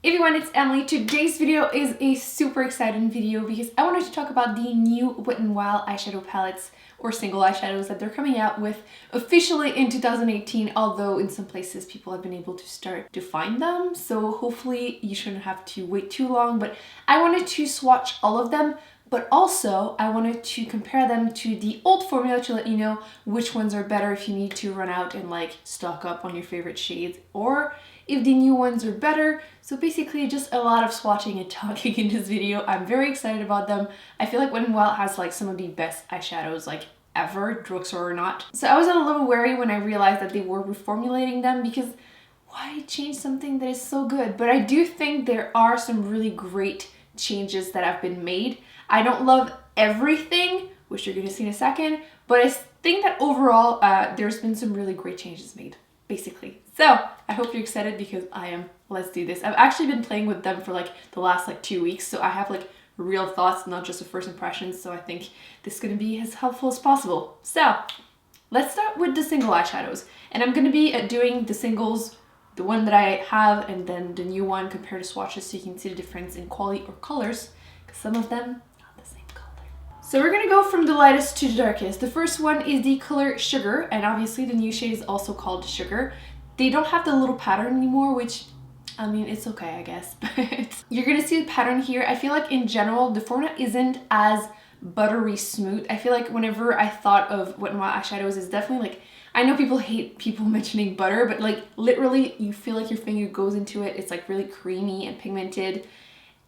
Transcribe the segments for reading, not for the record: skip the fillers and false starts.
Hey everyone, it's Emily. Today's video is a super exciting video because I wanted to talk about the new Wet n Wild eyeshadow palettes or single eyeshadows that they're coming out with officially in 2018, although in some places people have been able to start to find them. So hopefully you shouldn't have to wait too long, but I wanted to swatch all of them. But also, I wanted to compare them to the old formula to let you know which ones are better if you need to run out and like stock up on your favorite shades, or if the new ones are better. So basically just a lot of swatching and talking in this video. I'm very excited about them. I feel like Wet n Wild has like some of the best eyeshadows like ever, drugstore or not. So I was a little wary when I realized that they were reformulating them because why change something that is so good? But I do think there are some really great changes that have been made. I don't love everything, which you're going to see in a second, but I think that overall there's been some really great changes made, basically. So I hope you're excited because I am. Let's do this. I've actually been playing with them for like the last 2 weeks, so I have like real thoughts, not just the first impressions, so I think this is going to be as helpful as possible. So let's start with the single eyeshadows, and I'm going to be doing the singles, the one that I have, and then the new one compared to swatches so you can see the difference in quality or colors, because some of them not the same color. So we're going to go from the lightest to the darkest. The first one is the color Sugar, and obviously the new shade is also called Sugar. They don't have the little pattern anymore, which, I mean, it's okay, I guess, but you're going to see the pattern here. I feel like in general, the formula isn't as buttery smooth. I feel like whenever I thought of Wet n Wild eyeshadows, it's definitely like, I know people hate people mentioning butter, but like literally you feel like your finger goes into it. It's like really creamy and pigmented.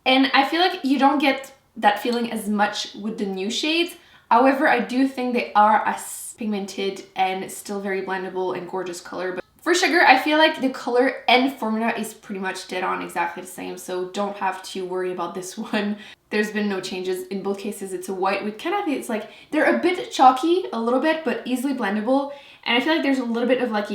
And I feel like you don't get that feeling as much with the new shades. However, I do think they are as pigmented and still very blendable and gorgeous color. But for Sugar, I feel like the color and formula is pretty much dead on exactly the same, so don't have to worry about this one. There's been no changes. In both cases, it's a white with kind of, it's like, they're a bit chalky, a little bit, but easily blendable. And I feel like there's a little bit of like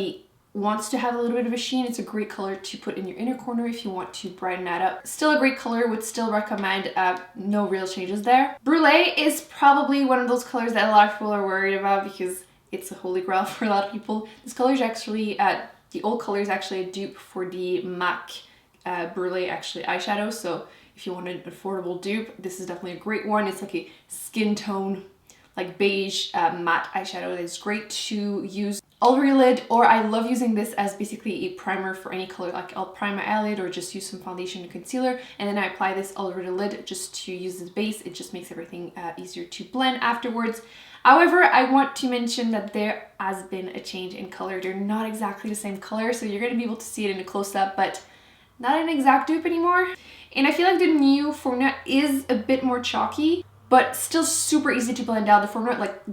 wants to have a little bit of a sheen. It's a great color to put in your inner corner if you want to brighten that up. Still a great color, would still recommend. No real changes there. Brûlée is probably one of those colors that a lot of people are worried about because it's a holy grail for a lot of people. This color is actually, the old color is actually a dupe for the MAC Brûlée actually eyeshadow. So if you want an affordable dupe, this is definitely a great one. It's like a skin tone, like beige matte eyeshadow that is great to use all over your lid, or I love using this as basically a primer for any color. Like I'll prime my eyelid or just use some foundation and concealer, and then I apply this all over the lid just to use as base. It just makes everything easier to blend afterwards. However, I want to mention that there has been a change in color. They're not exactly the same color, so you're going to be able to see it in a close-up, but not an exact dupe anymore. And I feel like the new formula is a bit more chalky, but still super easy to blend out. The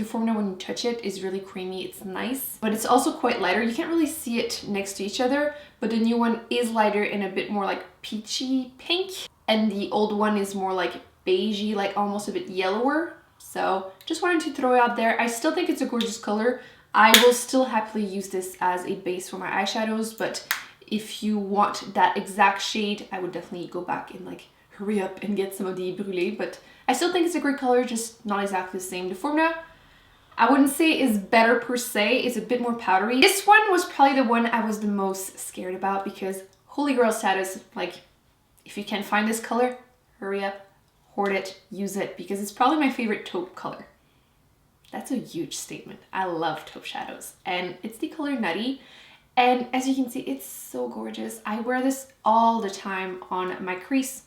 formula when you touch it is really creamy. It's nice, but it's also quite lighter. You can't really see it next to each other, but the new one is lighter and a bit more like peachy pink, and the old one is more like beigey, like almost a bit yellower. So just wanted to throw it out there. I still think it's a gorgeous color. I will still happily use this as a base for my eyeshadows, but if you want that exact shade, I would definitely go back and like hurry up and get some of the Brûlée, but I still think it's a great color, just not exactly the same. The formula, I wouldn't say is better per se. It's a bit more powdery. This one was probably the one I was the most scared about because holy grail status, like if you can find this color, hurry up, hoard it, use it, because it's probably my favorite taupe color. That's a huge statement. I love taupe shadows, and it's the color Nutty. And as you can see, it's so gorgeous. I wear this all the time on my crease,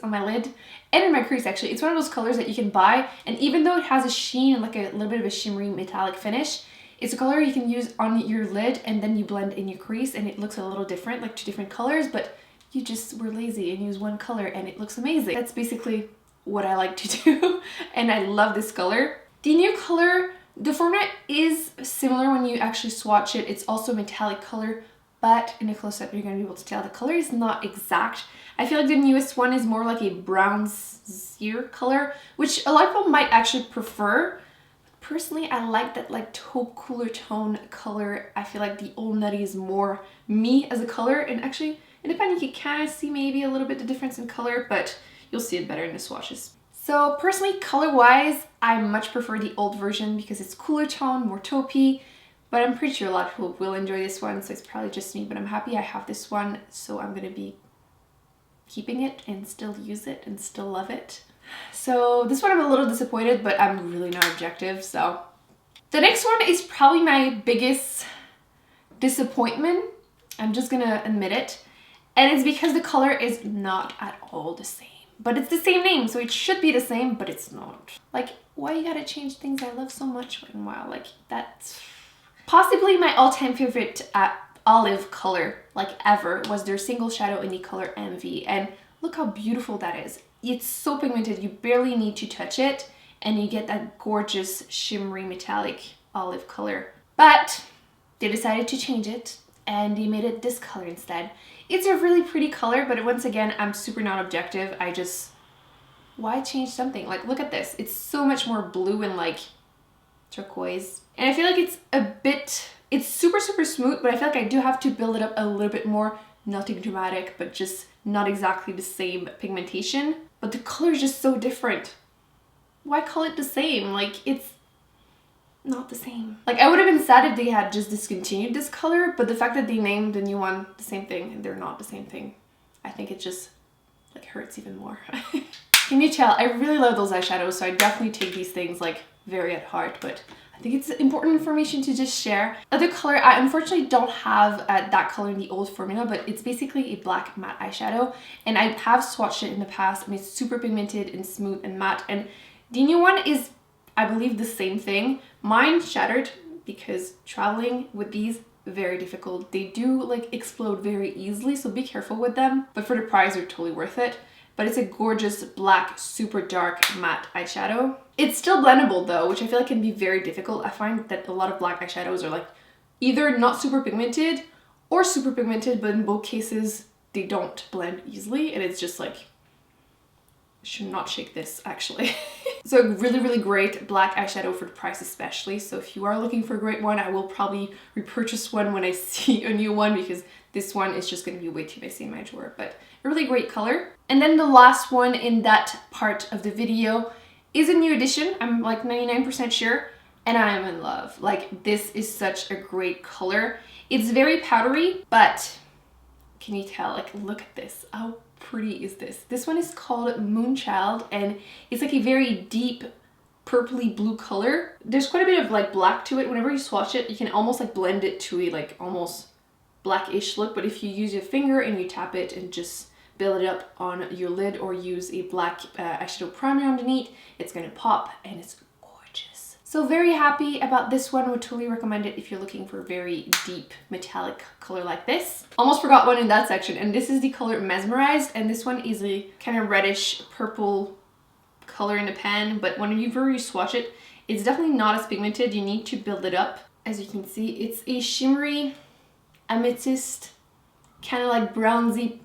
on my lid, and in my crease actually. It's one of those colors that you can buy, and even though it has a sheen and like a little bit of a shimmery metallic finish, it's a color you can use on your lid and then you blend in your crease and it looks a little different, like two different colors, but you just were lazy and use one color and it looks amazing. That's basically what I like to do, and I love this color. The new color, the formula is similar when you actually swatch it. It's also a metallic color, but in a close-up you're going to be able to tell the color is not exact. I feel like the newest one is more like a bronzier color, which a lot of people might actually prefer. Personally, I like that like taupe cooler tone color. I feel like the old Nutty is more me as a color, and actually in the pan you can kind of see maybe a little bit the difference in color, but you'll see it better in the swatches. So personally, color-wise, I much prefer the old version because it's cooler tone, more taupey, but I'm pretty sure a lot of people will enjoy this one, so it's probably just me, but I'm happy I have this one, so I'm gonna be keeping it and still use it and still love it. So this one I'm a little disappointed, but I'm really not objective, so. The next one is probably my biggest disappointment. I'm just gonna admit it. And it's because the color is not at all the same. But it's the same name, so it should be the same, but it's not. Like, why you gotta change things I love so much? Wow, like that's possibly my all-time favorite olive color, like ever, was their single shadow in the color MV. And look how beautiful that is. It's so pigmented, you barely need to touch it, and you get that gorgeous shimmery metallic olive color. But they decided to change it, and they made it this color instead. It's a really pretty color, but once again, I'm super not objective. I just, why change something? Like, look at this. It's so much more blue and like turquoise. And I feel like it's a bit, it's super, super smooth, but I feel like I do have to build it up a little bit more. Nothing dramatic, but just not exactly the same pigmentation. But the color is just so different. Why call it the same? Like, it's not the same. Like, I would have been sad if they had just discontinued this color, but the fact that they named the new one the same thing and they're not the same thing, I think it just like hurts even more. Can you tell? I really love those eyeshadows, so I definitely take these things like very at heart, but I think it's important information to just share. Other color, I unfortunately don't have that color in the old formula, but it's basically a black matte eyeshadow, and I have swatched it in the past, and it's super pigmented and smooth and matte, and the new one is, I believe, the same thing. Mine shattered because traveling with these, very difficult. They do like explode very easily, so be careful with them. But for the price, they're totally worth it. But it's a gorgeous black, super dark matte eyeshadow. It's still blendable though, which I feel like can be very difficult. I find that a lot of black eyeshadows are like either not super pigmented or super pigmented, but in both cases, they don't blend easily. And it's just like, should not shake this actually. So a really, really great black eyeshadow for the price especially. So if you are looking for a great one, I will probably repurchase one when I see a new one, because this one is just going to be way too messy in my drawer, but a really great color. And then the last one in that part of the video is a new addition. I'm like 99% sure, and I am in love. Like, this is such a great color. It's very powdery, but can you tell? Like, look at this. How pretty is this? This one is called Moonchild, and it's like a very deep purpley blue color. There's quite a bit of like black to it. Whenever you swatch it, you can almost like blend it to a like almost blackish look, but if you use your finger and you tap it and just build it up on your lid, or use a black eyeshadow primer underneath, it's gonna pop, and it's gorgeous. So very happy about this one. Would totally recommend it if you're looking for a very deep metallic color like this. Almost forgot one in that section, and this is the color Mesmerized, and this one is a kind of reddish purple color in the pan, but whenever you swatch it, it's definitely not as pigmented. You need to build it up. As you can see, it's a shimmery amethyst, kind of like bronzy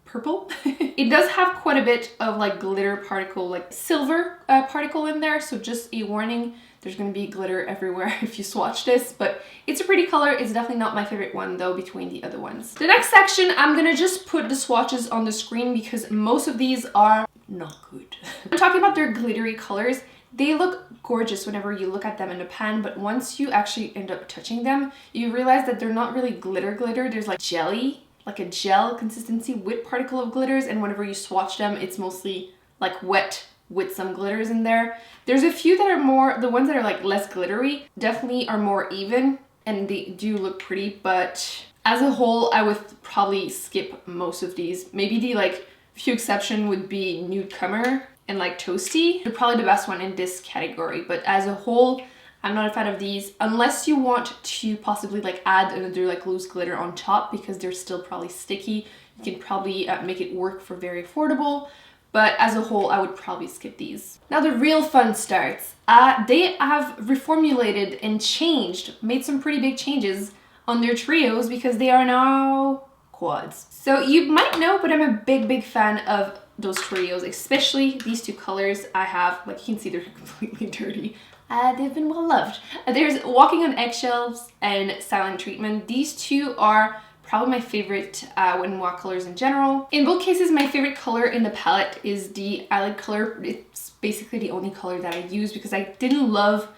purple. It does have quite a bit of like glitter particle, like silver particle in there, so just a warning, there's going to be glitter everywhere if you swatch this, but it's a pretty color. It's definitely not my favorite one though between the other ones. The next section, I'm gonna just put the swatches on the screen because most of these are not good. I'm talking about their glittery colors. They look gorgeous whenever you look at them in the pan, but once you actually end up touching them, you realize that they're not really glitter. There's like jelly, like a gel consistency with particle of glitters, and whenever you swatch them, it's mostly like wet with some glitters in there. There's a few that are more, the ones that are like less glittery definitely are more even, and they do look pretty, but as a whole, I would probably skip most of these. Maybe the like few exception would be Nudecomer and like Toasty. They're probably the best one in this category, but as a whole, I'm not a fan of these unless you want to possibly like add another like loose glitter on top, because they're still probably sticky. You can probably make it work for very affordable, but as a whole, I would probably skip these. Now the real fun starts. They have reformulated and changed, made some pretty big changes on their trios, because they are now quads. So you might know, but I'm a big fan of those trios, especially these two colors. I have, like you can see, they're completely dirty. They've been well loved. There's Walking on Eggshells and Silent Treatment. These two are probably my favorite Wet n Wild colors in general. In both cases, my favorite color in the palette is the eyelid color. It's basically the only color that I use because I didn't love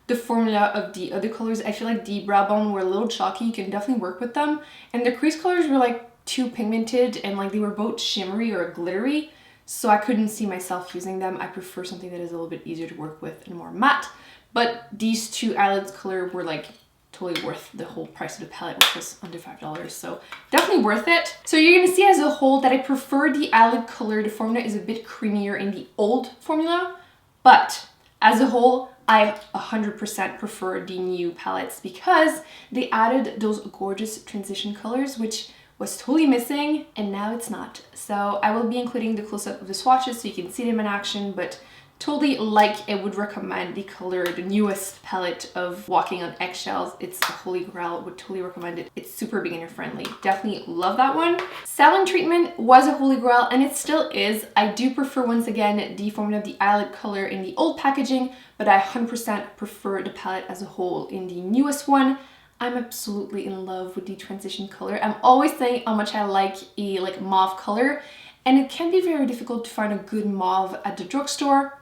the formula of the other colors. I feel like the brow bone were a little chalky. You can definitely work with them. And the crease colors were like too pigmented and like they were both shimmery or glittery, so I couldn't see myself using them. I prefer something that is a little bit easier to work with and more matte. But these two eyelids color were like totally worth the whole price of the palette, which was under $5. So definitely worth it. So you're gonna see as a whole that I prefer the eyelid color. The formula is a bit creamier in the old formula, but as a whole, I 100% prefer the new palettes because they added those gorgeous transition colors, which was totally missing, and now it's not. So I will be including the close-up of the swatches so you can see them in action, but totally like I would recommend the color, the newest palette of Walking on Eggshells. It's a holy grail, would totally recommend it. It's super beginner friendly. Definitely love that one. Salon Treatment was a holy grail and it still is. I do prefer, once again, the formula of the eyelid color in the old packaging, but I 100% prefer the palette as a whole in the newest one. I'm absolutely in love with the transition color. I'm always saying how much I like a mauve color, and it can be very difficult to find a good mauve at the drugstore.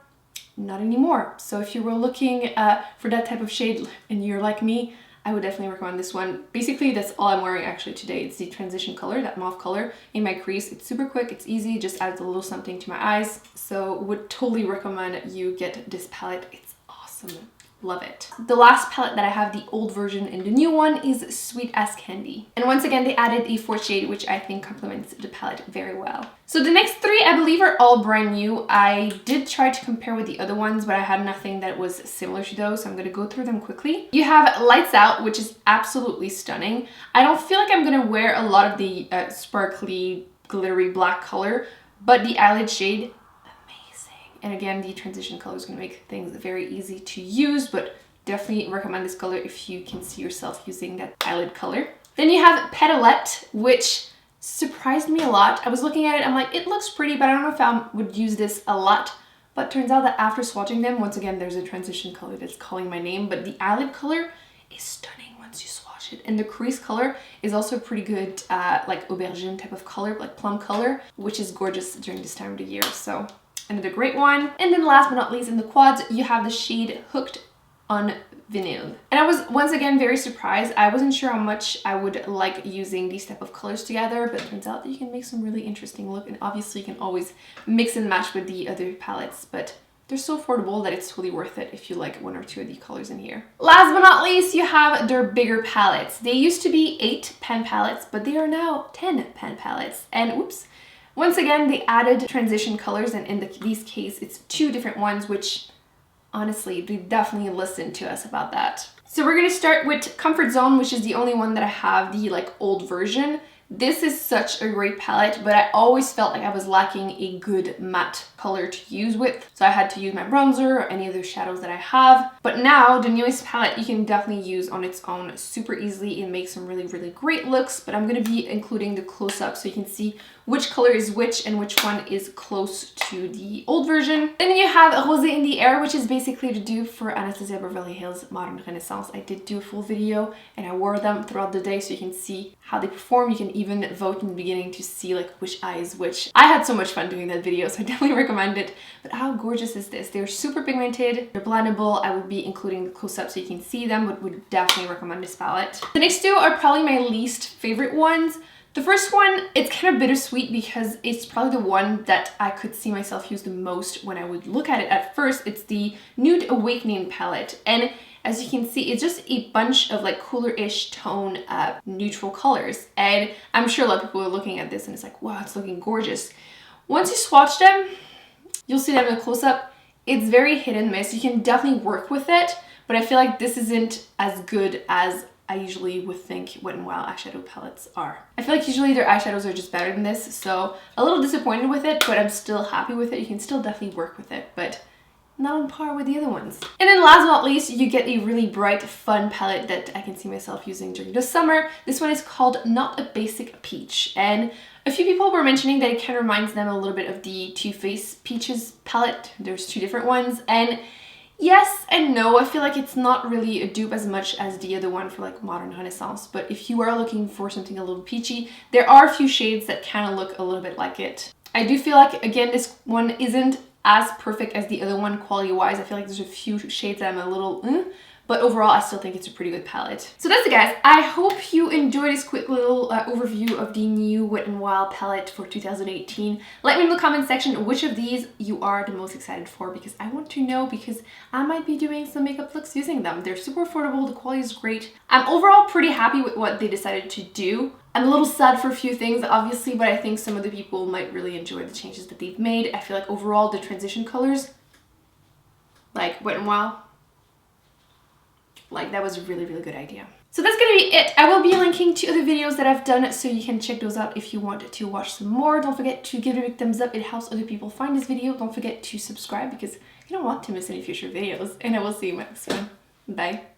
Not anymore. So if you were looking for that type of shade and you're like me, I would definitely recommend this one. Basically, that's all I'm wearing actually today. It's the transition color, that mauve color in my crease. It's super quick, it's easy, just adds a little something to my eyes. So would totally recommend you get this palette. It's awesome. Love it. The last palette that I have, the old version and the new one, is Sweet as Candy. And once again, they added a fourth shade, which I think complements the palette very well. So the next three, I believe, are all brand new. I did try to compare with the other ones, but I had nothing that was similar to those, so I'm gonna go through them quickly. You have Lights Out, which is absolutely stunning. I don't feel like I'm gonna wear a lot of the sparkly, glittery black color, but the eyelid shade, and again, the transition color is going to make things very easy to use, but definitely recommend this color if you can see yourself using that eyelid color. Then you have Petalette, which surprised me a lot. I was looking at it, I'm like, it looks pretty, but I don't know if I would use this a lot. But turns out that after swatching them, once again, there's a transition color that's calling my name, but the eyelid color is stunning once you swatch it. And the crease color is also pretty good, like aubergine type of color, like plum color, which is gorgeous during this time of the year. So another great one. And then last but not least, in the quads, you have the shade Hooked on Vinyl. And I was once again very surprised. I wasn't sure how much I would like using these type of colors together, but it turns out that you can make some really interesting look, and obviously you can always mix and match with the other palettes, but they're so affordable that it's totally worth it if you like one or two of the colors in here. Last but not least, you have their bigger palettes. They used to be 8 pan palettes, but they are now 10 pan palettes. And oops, once again, they added transition colors, and in these case, it's 2 different ones, which honestly, they definitely listened to us about that. So we're gonna start with Comfort Zone, which is the only one that I have, the old version. This is such a great palette, but I always felt like I was lacking a good matte color to use with. So I had to use my bronzer or any other shadows that I have. But now, the newest palette you can definitely use on its own super easily and make some really, really great looks. But I'm gonna be including the close-up so you can see which color is which and which one is close to the old version. Then you have Rosé in the Air, which is basically the dupe for Anastasia Beverly Hills Modern Renaissance. I did do a full video and I wore them throughout the day so you can see how they perform. You can even vote in the beginning to see which eye is which. I had so much fun doing that video, so I definitely recommend it. But how gorgeous is this? They're super pigmented, they're blendable. I would be including the close-up so you can see them, but would definitely recommend this palette. The next 2 are probably my least favorite ones. The first one, it's kind of bittersweet because it's probably the one that I could see myself use the most when I would look at it at first. It's the Nude Awakening palette. And as you can see, it's just a bunch of cooler-ish tone neutral colors. And I'm sure a lot of people are looking at this and it's like, wow, it's looking gorgeous. Once you swatch them, you'll see them in a close-up. It's very hit and miss. You can definitely work with it, but I feel like this isn't as good as I usually would think Wet n Wild eyeshadow palettes are. I feel like usually their eyeshadows are just better than this, so a little disappointed with it, but I'm still happy with it. You can still definitely work with it, but not on par with the other ones. And then last but not least, you get a really bright, fun palette that I can see myself using during the summer. This one is called Not a Basic Peach, and a few people were mentioning that it kind of reminds them a little bit of the Too Faced Peaches palette. There's 2 different ones, and yes and no. I feel like it's not really a dupe as much as the other one for Modern Renaissance, but if you are looking for something a little peachy, there are a few shades that kind of look a little bit like it. I do feel like, again, this one isn't as perfect as the other one quality-wise. I feel like there's a few shades that I'm a little but overall I still think it's a pretty good palette. So that's it, guys. I hope you enjoyed this quick little overview of the new Wet n Wild palette for 2018. Let me know in the comment section which of these you are the most excited for, because I want to know, because I might be doing some makeup looks using them. They're super affordable, the quality is great. I'm overall pretty happy with what they decided to do. I'm a little sad for a few things, obviously, but I think some of the people might really enjoy the changes that they've made. I feel like overall the transition colors, like Wet n Wild, like that was a really, really good idea. So that's gonna be it. I will be linking to other videos that I've done, so you can check those out if you want to watch some more. Don't forget to give it a big thumbs up. It helps other people find this video. Don't forget to subscribe because you don't want to miss any future videos. And I will see you in my next one. Bye.